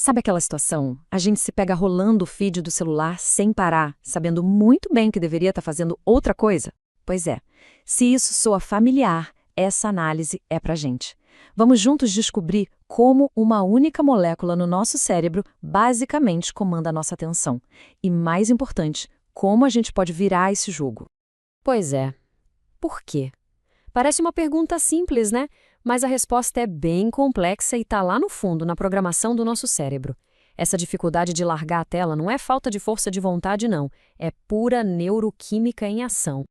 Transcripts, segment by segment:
Sabe aquela situação? A gente se pega rolando o feed do celular sem parar, sabendo muito bem que deveria estar fazendo outra coisa? Pois é, se isso soa familiar, essa análise é pra gente. Vamos juntos descobrir como uma única molécula no nosso cérebro basicamente comanda a nossa atenção. E mais importante, como a gente pode virar esse jogo. Pois é. Por quê? Parece uma pergunta simples, né? Mas a resposta é bem complexa e está lá no fundo, na programação do nosso cérebro. Essa dificuldade de largar a tela não é falta de força de vontade, não. É pura neuroquímica em ação.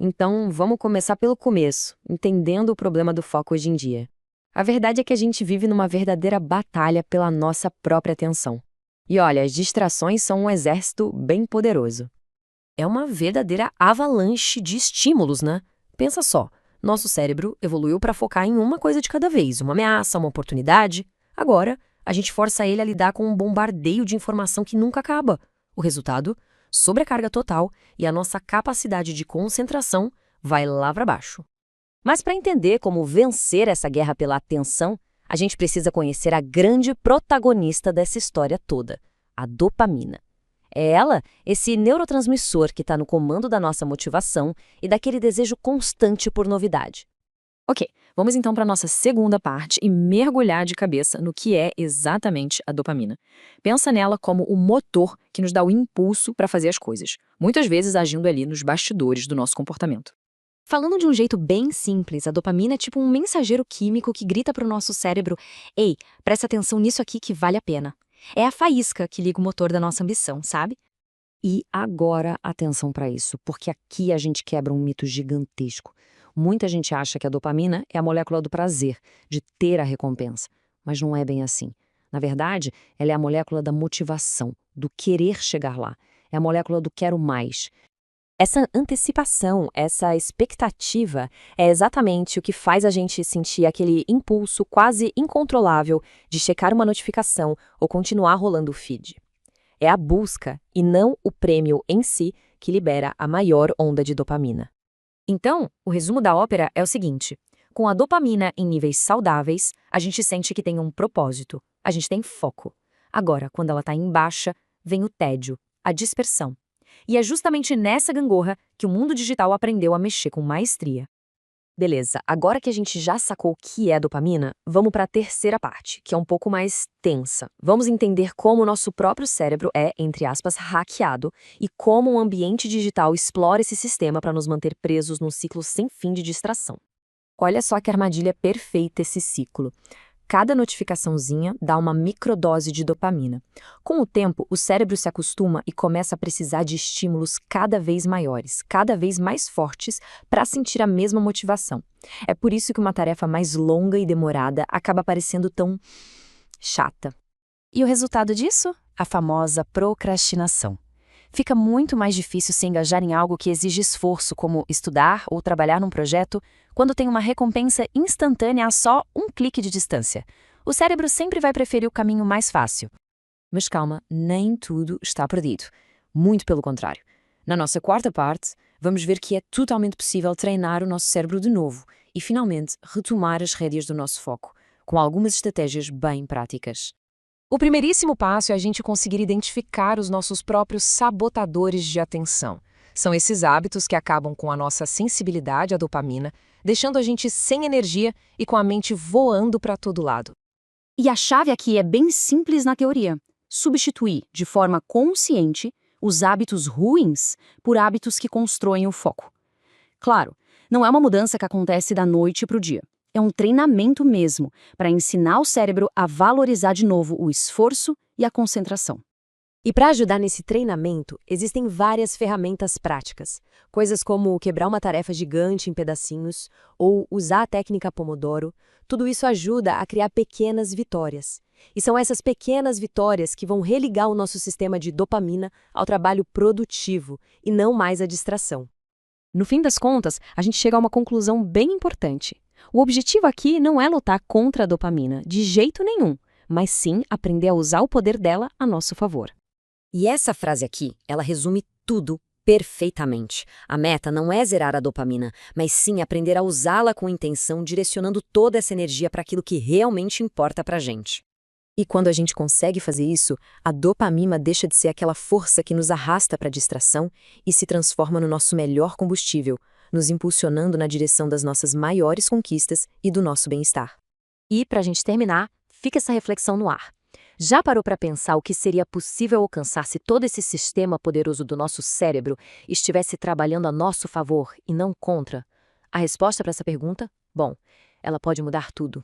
Então, vamos começar pelo começo, entendendo o problema do foco hoje em dia. A verdade é que a gente vive numa verdadeira batalha pela nossa própria atenção. E olha, as distrações são um exército bem poderoso. É uma verdadeira avalanche de estímulos, né? Pensa só, nosso cérebro evoluiu para focar em uma coisa de cada vez, uma ameaça, uma oportunidade. Agora, a gente força ele a lidar com um bombardeio de informação que nunca acaba. O resultado? Sobrecarga total e a nossa capacidade de concentração vai lá para baixo. Mas para entender como vencer essa guerra pela atenção, a gente precisa conhecer a grande protagonista dessa história toda, a dopamina. É ela, esse neurotransmissor que está no comando da nossa motivação e daquele desejo constante por novidade. Ok, vamos então para a nossa segunda parte e mergulhar de cabeça no que é exatamente a dopamina. Pensa nela como o motor que nos dá o impulso para fazer as coisas, muitas vezes agindo ali nos bastidores do nosso comportamento. Falando de um jeito bem simples, a dopamina é tipo um mensageiro químico que grita para o nosso cérebro: "Ei, presta atenção nisso aqui que vale a pena." É a faísca que liga o motor da nossa ambição, sabe? E agora, atenção para isso, porque aqui a gente quebra um mito gigantesco. Muita gente acha que a dopamina é a molécula do prazer, de ter a recompensa. Mas não é bem assim. Na verdade, ela é a molécula da motivação, do querer chegar lá. É a molécula do quero mais. Essa antecipação, essa expectativa, é exatamente o que faz a gente sentir aquele impulso quase incontrolável de checar uma notificação ou continuar rolando o feed. É a busca e não o prêmio em si que libera a maior onda de dopamina. Então, o resumo da ópera é o seguinte: com a dopamina em níveis saudáveis, a gente sente que tem um propósito, a gente tem foco. Agora, quando ela está em baixa, vem o tédio, a dispersão. E é justamente nessa gangorra que o mundo digital aprendeu a mexer com maestria. Beleza, agora que a gente já sacou o que é dopamina, vamos para a terceira parte, que é um pouco mais tensa. Vamos entender como o nosso próprio cérebro é, entre aspas, hackeado e como um ambiente digital explora esse sistema para nos manter presos num ciclo sem fim de distração. Olha só que armadilha perfeita esse ciclo. Cada notificaçãozinha dá uma microdose de dopamina. Com o tempo, o cérebro se acostuma e começa a precisar de estímulos cada vez maiores, cada vez mais fortes, para sentir a mesma motivação. É por isso que uma tarefa mais longa e demorada acaba parecendo tão chata. E o resultado disso? A famosa procrastinação. Fica muito mais difícil se engajar em algo que exige esforço, como estudar ou trabalhar num projeto, quando tem uma recompensa instantânea a só um clique de distância. O cérebro sempre vai preferir o caminho mais fácil. Mas calma, nem tudo está perdido. Muito pelo contrário. Na nossa quarta parte, vamos ver que é totalmente possível treinar o nosso cérebro de novo e, finalmente, retomar as rédeas do nosso foco, com algumas estratégias bem práticas. O primeiríssimo passo é a gente conseguir identificar os nossos próprios sabotadores de atenção. São esses hábitos que acabam com a nossa sensibilidade à dopamina, deixando a gente sem energia e com a mente voando para todo lado. E a chave aqui é bem simples na teoria: substituir, de forma consciente, os hábitos ruins por hábitos que constroem o foco. Claro, não é uma mudança que acontece da noite para o dia. É um treinamento mesmo, para ensinar o cérebro a valorizar de novo o esforço e a concentração. E para ajudar nesse treinamento, existem várias ferramentas práticas. Coisas como quebrar uma tarefa gigante em pedacinhos ou usar a técnica Pomodoro. Tudo isso ajuda a criar pequenas vitórias. E são essas pequenas vitórias que vão religar o nosso sistema de dopamina ao trabalho produtivo e não mais à distração. No fim das contas, a gente chega a uma conclusão bem importante. O objetivo aqui não é lutar contra a dopamina, de jeito nenhum, mas sim aprender a usar o poder dela a nosso favor. E essa frase aqui, ela resume tudo perfeitamente. A meta não é zerar a dopamina, mas sim aprender a usá-la com intenção, direcionando toda essa energia para aquilo que realmente importa pra gente. E quando a gente consegue fazer isso, a dopamina deixa de ser aquela força que nos arrasta para a distração e se transforma no nosso melhor combustível, nos impulsionando na direção das nossas maiores conquistas e do nosso bem-estar. E, para a gente terminar, fica essa reflexão no ar. Já parou para pensar o que seria possível alcançar se todo esse sistema poderoso do nosso cérebro estivesse trabalhando a nosso favor e não contra? A resposta para essa pergunta? Bom, ela pode mudar tudo.